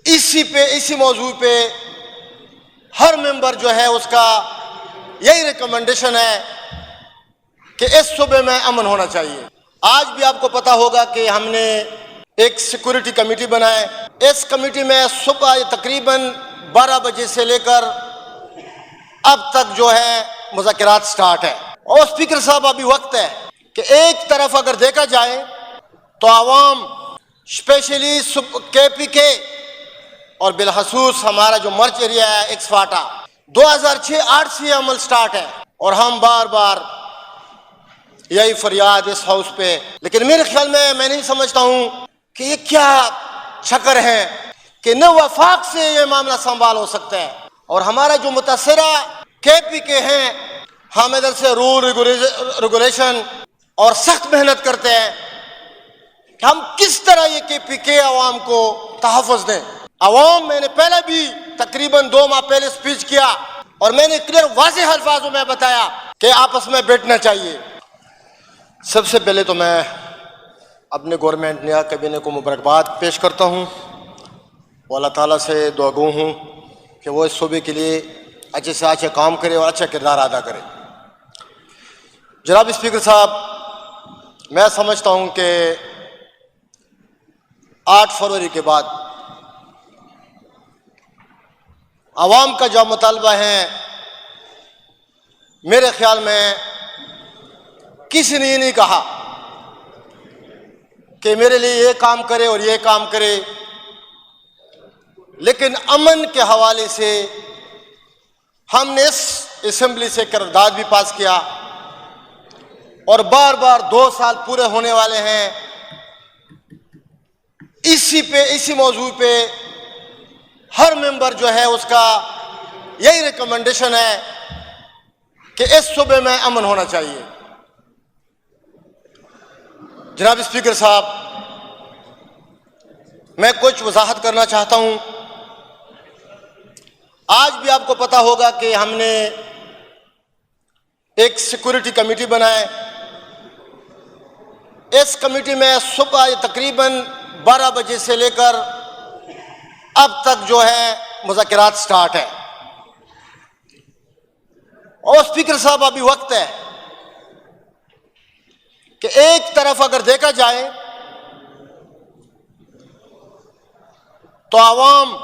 इसी मौजू पे हर मेंबर जो है उसका यही रिकमेंडेशन है कि इस सूबे में अमन होना चाहिए। आज भी आपको पता होगा कि हमने एक सिक्योरिटी कमेटी बनाए। इस कमेटी में सुबह तकरीबन 12 बजे से लेकर अब तक जो है मुज़ाकरात स्टार्ट है। और स्पीकर साहब, अभी वक्त है कि एक तरफ अगर देखा जाए तो आवाम स्पेशली KPK और बिलखसूस हमारा जो मर्च एरिया है एक्सफाटा 2006-8 से अमल स्टार्ट है और हम बार बार यही फरियाद इस हाउस पे, लेकिन मेरे ख्याल में मैं नहीं समझता हूं कि ये क्या चक्कर है कि न वफाक से ये मामला संभाल हो सकता है। और हमारा जो मुतासरा KPK हैं, हम इधर से रूल रेगुलेशन और सख्त मेहनत करते हैं कि हम किस तरह ये KPK आवाम को तहफ़्फ़ुज़ दें। आवाम, मैंने पहले भी तकरीबन 2 माह पहले स्पीच किया और मैंने क्लियर वाज़ेह अल्फाजों में बताया कि आपस में बैठना चाहिए। सबसे पहले तो मैं अपने गवर्नमेंट नया कैबिने को मुबारकबाद पेश करता हूँ और अल्लाह ताला से दुआगो हूँ कि वो इस सूबे के लिए अच्छे से अच्छे काम करे और अच्छा किरदार अदा करे। जनाब स्पीकर साहब, मैं समझता हूँ कि 8 फरवरी के बाद आवाम का जो मुतालबा है, मेरे ख्याल में किसी ने ये नहीं कहा कि मेरे लिए ये काम करे और ये काम करे, लेकिन अमन के हवाले से हमने इस असेंबली से करारदाद भी पास किया और बार बार 2 साल पूरे होने वाले हैं। इसी मौजू पे हर मेंबर जो है उसका यही रिकमेंडेशन है कि इस सूबे में अमन होना चाहिए। जनाब स्पीकर साहब, मैं कुछ वजाहत करना चाहता हूं। आज भी आपको पता होगा कि हमने एक सिक्योरिटी कमेटी बनाए। इस कमेटी में सुबह तकरीबन 12 बजे से लेकर अब तक जो है मुज़ाकरात स्टार्ट है। और स्पीकर साहब, अभी वक्त है कि एक तरफ अगर देखा जाए तो आवाम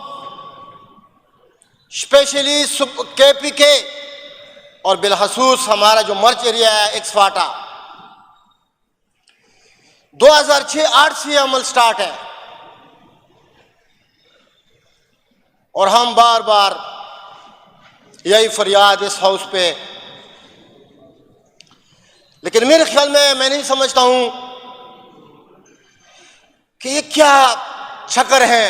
स्पेशली KPK और बिलखसूस हमारा जो मर्च एरिया है एक्सफाटा 2006-8 से अमल स्टार्ट है और हम बार बार यही फरियाद इस हाउस पे, लेकिन मेरे ख्याल में मैं नहीं समझता हूं कि ये क्या चक्कर है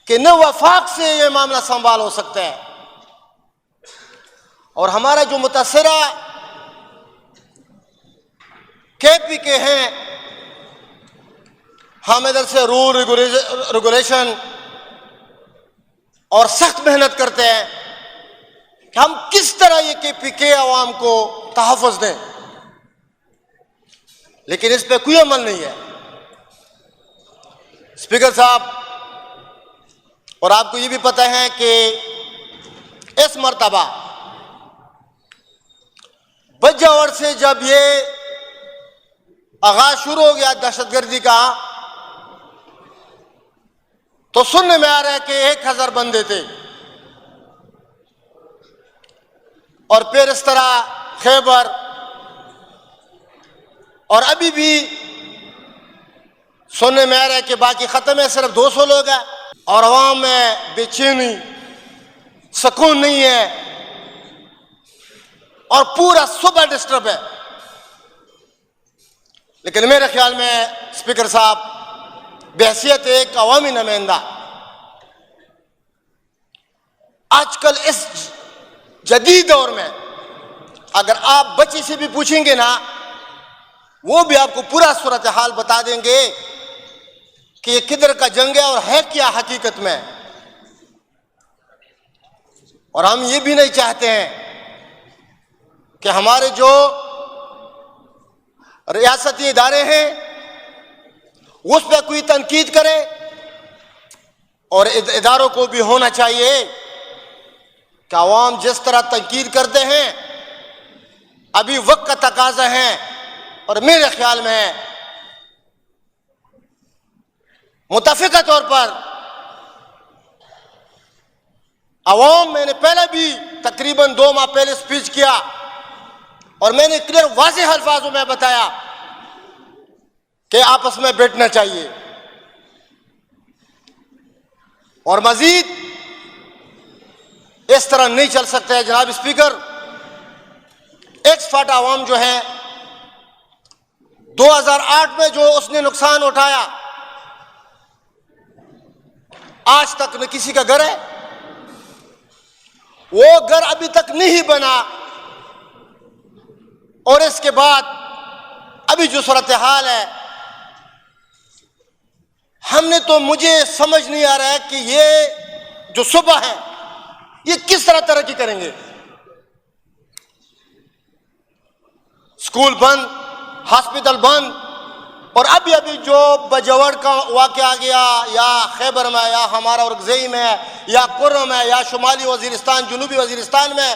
कि न वफाक से ये मामला संभाल हो सकता है। और हमारा जो मुतासरा KPK हैं, हम इधर से रूल रेगुलेशन और सख्त मेहनत करते हैं कि हम किस तरह ये KPK आवाम को तहफ़्फ़ुज़ दें, लेकिन इस पे कोई अमल नहीं है। स्पीकर साहब, और आपको ये भी पता है कि इस मर्तबा बजावर से जब ये आगाज शुरू हो गया दहशतगर्दी का, तो सुनने में आ रहा है कि 1000 बंदे थे और फिर इस तरह खैबर, और अभी भी सुनने में आ रहा है कि बाकी खत्म है, सिर्फ 200 लोग हैं और अवाम में बेचैनी, सुकून नहीं है और पूरा सुबह डिस्टर्ब है। लेकिन मेरे ख्याल में स्पीकर साहब, बहैसियत एक अवामी नुमाइंदा, आजकल इस जदीद दौर में अगर आप बच्चे से भी पूछेंगे ना, वो भी आपको पूरा सूरत हाल बता देंगे कि ये किधर का जंग है और है क्या हकीकत में। और हम ये भी नहीं चाहते हैं कि हमारे जो रियासती इदारे हैं उस पर कोई तनकीद करे और इदारों को भी होना चाहिए कि अवाम जिस तरह तनकीद करते हैं, अभी वक्त का तकाजा है। और मेरे ख्याल में मुतफ़िका तौर पर अवाम, मैंने पहले भी तकरीबन 2 माह पहले स्पीच किया और मैंने क्लियर वाज़ेह अल्फाजों में बताया कि आपस में बैठना चाहिए। और मजीद इस तरह नहीं चल सकता है। जनाब स्पीकर, एक्स फाटा अवाम जो है 2008 में जो उसने नुकसान उठाया, आज तक न किसी का घर है, वो घर अभी तक नहीं बना। और इसके बाद अभी जो सूरत हाल है, हमने तो, मुझे समझ नहीं आ रहा है कि ये जो सूबा है ये किस तरह तरक्की करेंगे। स्कूल बंद, हॉस्पिटल बंद, और अभी अभी जो बजवड़ का वाक़या आ गया, या खैबर में, या हमारा औरंगज़ेब में, या कुर्रम में, या शुमाली वजीरिस्तान, जनूबी वजीरिस्तान में,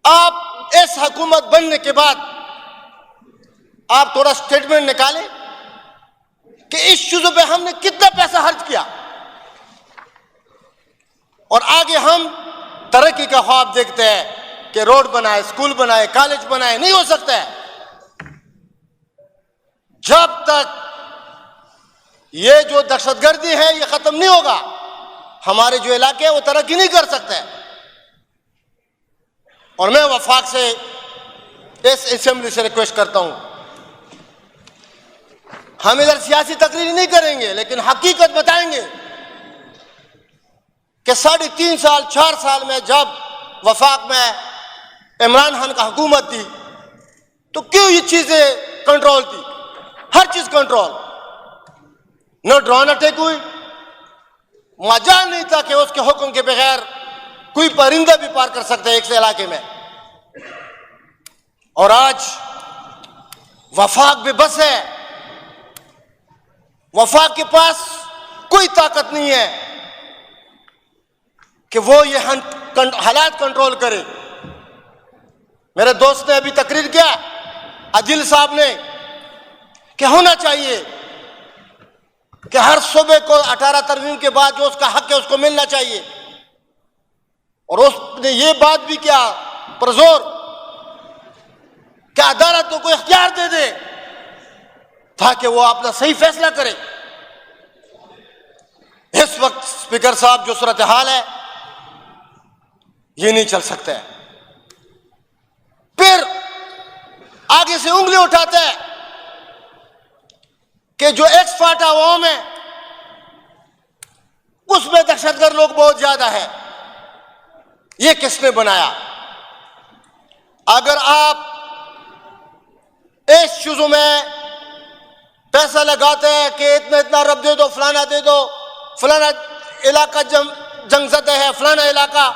आप इस हुकूमत बनने के बाद आप थोड़ा स्टेटमेंट निकालें कि इस चीजों पे हमने कितना पैसा खर्च किया, और आगे हम तरक्की का ख्वाब देखते हैं कि रोड बनाए, स्कूल बनाए, कॉलेज बनाए। नहीं हो सकता है जब तक ये जो दहशतगर्दी है ये खत्म नहीं होगा। हमारे जो इलाके हैं वो तरक्की नहीं कर सकते। और मैं वफाक से, इस असेंबली से रिक्वेस्ट करता हूं, हम इधर सियासी तकरीर नहीं करेंगे, लेकिन हकीकत बताएंगे कि 3.5 साल 4 साल में जब वफाक में इमरान खान का हुकूमत थी, तो क्यों ये चीजें कंट्रोल थी? हर चीज कंट्रोल, न ड्रोन अटैक हुई, मजाल नहीं था कि उसके हुक्म के बगैर कोई परिंदा भी पार कर सकता है एक से इलाके में। और आज वफाक भी बस है, वफाक के पास कोई ताकत नहीं है कि वो ये हालात कंट्रोल करे। मेरे दोस्त ने अभी तकरीर किया, आदिल साहब ने, कि होना चाहिए कि हर सूबे को 18 तरमीम के बाद जो उसका हक है उसको मिलना चाहिए। और उसने ये बात भी किया पुरजोर कि अदालतों को इख्तियार दे दे ताकि वो अपना सही फैसला करे। इस वक्त स्पीकर साहब जो सूरत हाल है ये नहीं चल सकता है। फिर आगे से उंगली उठाते हैं कि जो एक्स फाटा अवाम है उसमें दहशतगर्द लोग बहुत ज्यादा है। ये किसने बनाया? अगर आप इस चीजों में पैसा लगाते हैं कि इतना इतना रब दे दो, फलाना दे दो, फलाना इलाका जंगज़दा है, फलाना इलाका,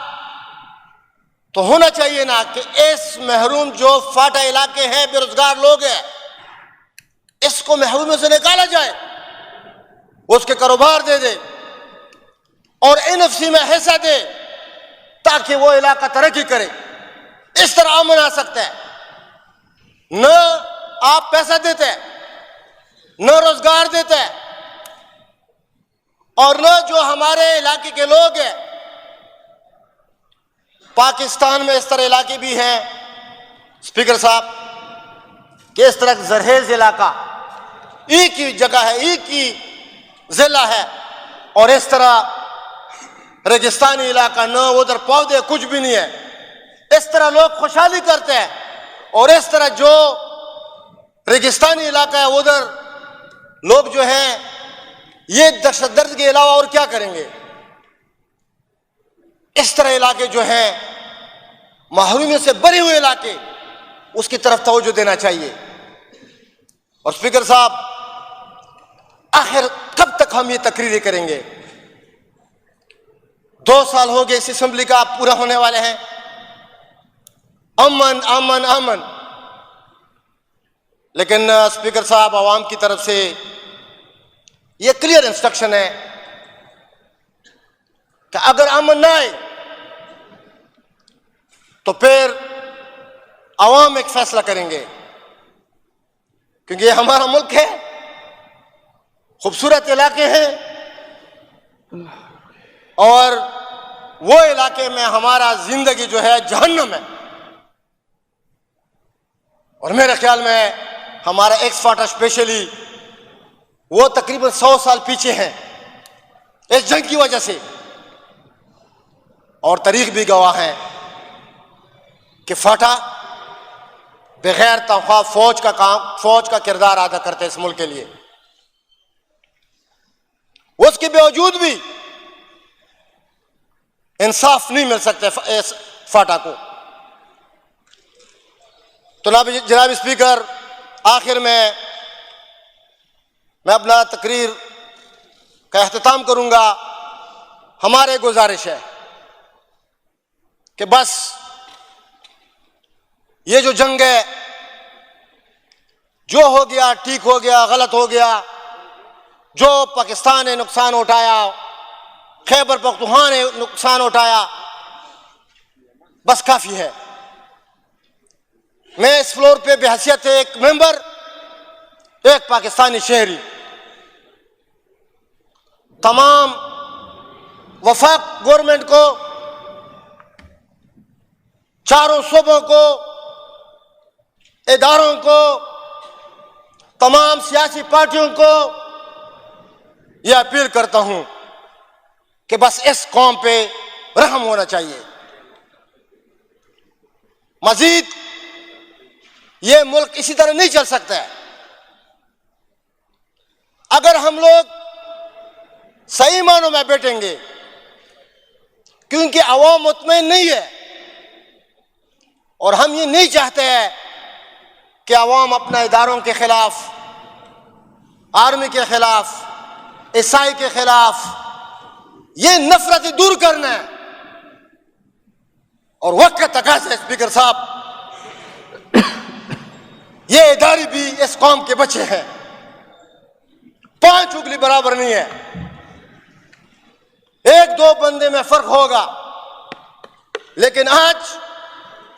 तो होना चाहिए ना कि इस महरूम जो फाटा इलाके हैं, बेरोजगार लोग हैं, इसको महरूम से निकाला जाए, उसके कारोबार दे दे और एनएफसी में हिस्सा दे ताकि वो इलाका तरक्की करे। इस तरह अमन आ सकता है। न आप पैसा देते हैं, न रोजगार देते हैं, और न जो हमारे इलाके के लोग हैं। पाकिस्तान में इस तरह इलाके भी हैं स्पीकर साहब कि इस तरह जरहेज इलाका एक ही जगह है, एक ही जिला है, और इस तरह रेगिस्तानी इलाका, न उधर पौधे कुछ भी नहीं है। इस तरह लोग खुशहाली करते हैं, और इस तरह जो रेगिस्तानी इलाका है उधर लोग जो हैं ये दहशतगर्द के अलावा और क्या करेंगे। इस तरह इलाके जो हैं महरूमियत से भरे हुए इलाके, उसकी तरफ तवज्जो देना चाहिए। और स्पीकर साहब, आखिर कब तक हम ये तकरीरें करेंगे? 2 साल हो गए इस असेंबली का, आप पूरा होने वाले हैं। अमन अमन अमन, लेकिन स्पीकर साहब, आवाम की तरफ से ये क्लियर इंस्ट्रक्शन है कि अगर अमन ना आए तो फिर अवाम एक फैसला करेंगे, क्योंकि ये हमारा मुल्क है, खूबसूरत इलाके हैं और वो इलाके में हमारा जिंदगी जो है जहन्नम है। और मेरे ख्याल में हमारा एक्स फाटा स्पेशली वो तकरीबन 100 साल पीछे हैं इस जंग की वजह से, और तारीख भी गवाह है कि फाटा बगैर तनख्वाह फौज का किरदार अदा करते इस मुल्क के लिए। उसके बावजूद भी इंसाफ नहीं मिल सकता इस फाटा को। तो जनाब स्पीकर, आखिर में मैं अपना तकरीर का अख्तिताम करूंगा। हमारे गुजारिश है कि बस ये जो जंग है, जो हो गया ठीक हो गया, गलत हो गया, जो पाकिस्तान ने नुकसान उठाया, खैबर पख्तूनख्वा ने नुकसान उठाया, बस काफी है। मैं इस फ्लोर पे बेहैसियत एक मेंबर, एक पाकिस्तानी शहरी, तमाम वफाक गवर्नमेंट को, चारों सूबों को, इदारों को, तमाम सियासी पार्टियों को यह अपील करता हूं कि बस इस कौम पे रहम होना चाहिए। मजीद ये मुल्क इसी तरह नहीं चल सकता है। अगर हम लोग सही मानों में बैठेंगे, क्योंकि अवाम मुतमईन नहीं है और हम ये नहीं चाहते हैं कि अवाम अपना इदारों के खिलाफ, आर्मी के खिलाफ, ईसाई के खिलाफ ये नफरत दूर करना है। और वक्त का तकाज़ा है स्पीकर साहब, ये इदारे भी इस कौम के बच्चे हैं, 5 उंगली बराबर नहीं है। एक दो बंदे में फर्क होगा, लेकिन आज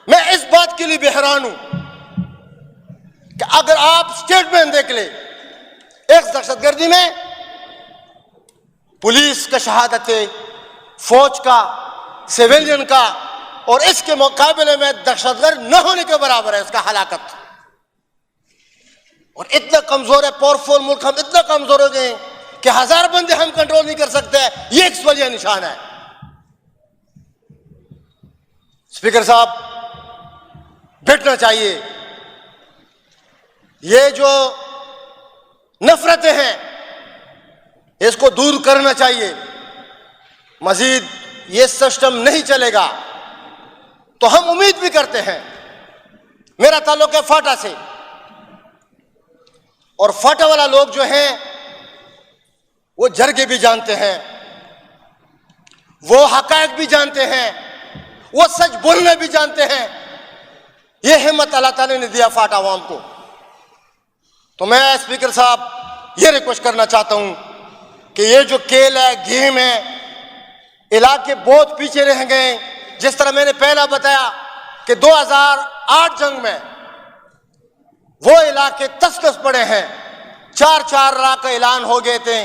मैं इस बात के लिए भी हैरान हूं कि अगर आप स्टेटमेंट देख ले, एक दहशतगर्दी में पुलिस का शहादत है, फौज का, सिविलियन का, और इसके मुकाबले में दहशतगर्द न होने के बराबर है इसका हलाकत। और इतना कमजोर है, पावरफुल मुल्क, हम इतना कमजोर हो गए कि 1000 बंदे हम कंट्रोल नहीं कर सकते। ये एक वजह निशान है। स्पीकर साहब, बैठना चाहिए। ये जो नफरतें हैं इसको दूर करना चाहिए। मजीद ये सिस्टम नहीं चलेगा तो हम उम्मीद भी करते हैं, मेरा ताल्लुक है फाटा से, और फाटा वाला लोग जो हैं वो जरगे भी जानते हैं, वो हकायक भी जानते हैं, वो सच बोलना भी जानते हैं। ये हिम्मत अल्लाह ताला ने दिया फाटा अवाम को। तो मैं स्पीकर साहब ये रिक्वेस्ट करना चाहता हूं कि ये जो खेल है, गेम है, इलाके बहुत पीछे रह गए। जिस तरह मैंने पहला बताया कि 2008 जंग में वो इलाके तस-तस पड़े हैं, 4-4 लाख का ऐलान हो गए थे।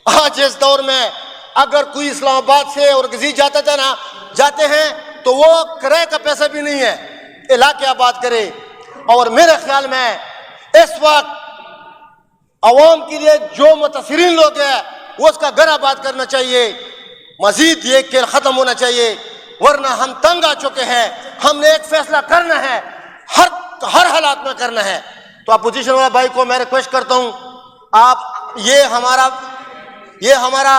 आज इस दौर में अगर कोई इस्लामाबाद से और गजी जाते हैं तो वो किराए का पैसा भी नहीं है, इलाके आबाद करे। और मेरे ख्याल में इस वक्त अवाम के लिए जो मुतासिरीन लोग हैं वो उसका घर आबाद करना चाहिए। मजीद ये खेल खत्म होना चाहिए, वरना हम तंग आ चुके हैं। हमने एक फैसला करना है, हर हालात में करना है। तो अपोजिशन वाला भाई को मैं रिक्वेस्ट करता हूं, आप ये हमारा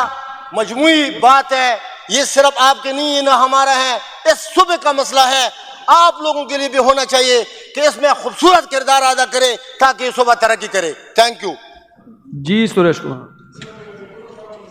मजमूई बात है, ये सिर्फ आपके नहीं है ना हमारा है, इस सूबे का मसला है। आप लोगों के लिए भी होना चाहिए कि इसमें खूबसूरत किरदार अदा करे ताकि ये सूबा तरक्की करे। थैंक यू जी। सुरेश कुमार।